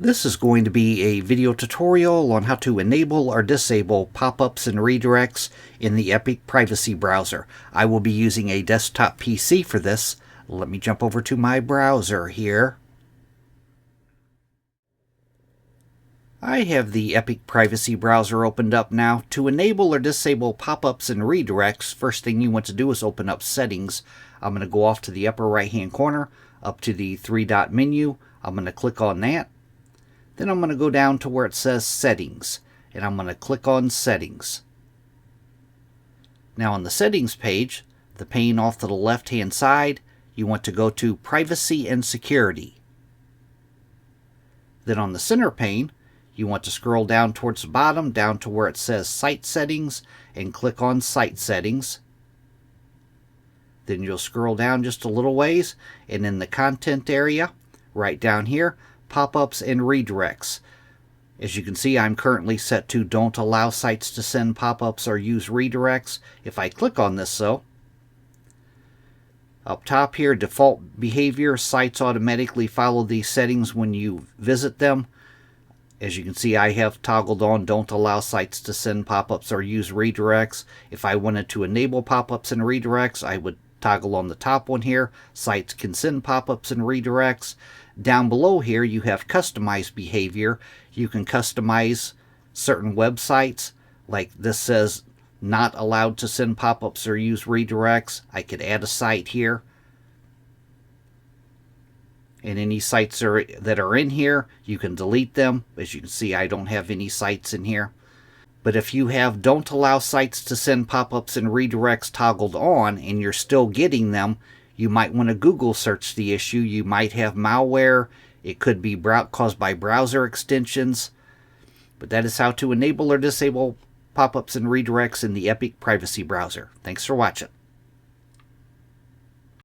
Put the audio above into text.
This is going to be a video tutorial on how to enable or disable pop-ups and redirects in the Epic Privacy Browser. I will be using a desktop PC for this. Let me jump over to my browser here. I have the Epic Privacy Browser opened up now. To enable or disable pop-ups and redirects, first thing you want to do is open up Settings. I'm going to go off to the upper right-hand corner, up to the three-dot menu. I'm going to click on that. Then I'm going to go down to where it says Settings, and I'm going to click on Settings. Now on the Settings page, the pane off to the left-hand side, you want to go to Privacy and Security. Then on the center pane, you want to scroll down towards the bottom, down to where it says Site Settings, and click on Site Settings. Then you'll scroll down just a little ways, and in the Content area, right down here, Pop-ups and redirects. As you can see, I'm currently set to don't allow sites to send pop-ups or use redirects. If I click on this though, up top here, default behavior, sites automatically follow these settings when you visit them. As you can see, I have toggled on don't allow sites to send pop-ups or use redirects. If I wanted to enable pop-ups and redirects, I would toggle on the top one here. Sites can send pop-ups and redirects. Down below here, you have customized behavior. You can customize certain websites. Like this says, not allowed to send pop-ups or use redirects. I could add a site here. And any sites that are in here, you can delete them. As you can see, I don't have any sites in here. But if you have don't allow sites to send pop-ups and redirects toggled on and you're still getting them, you might want to Google search the issue. You might have malware. It could be caused by browser extensions. But that is how to enable or disable pop-ups and redirects in the Epic Privacy Browser. Thanks for watching.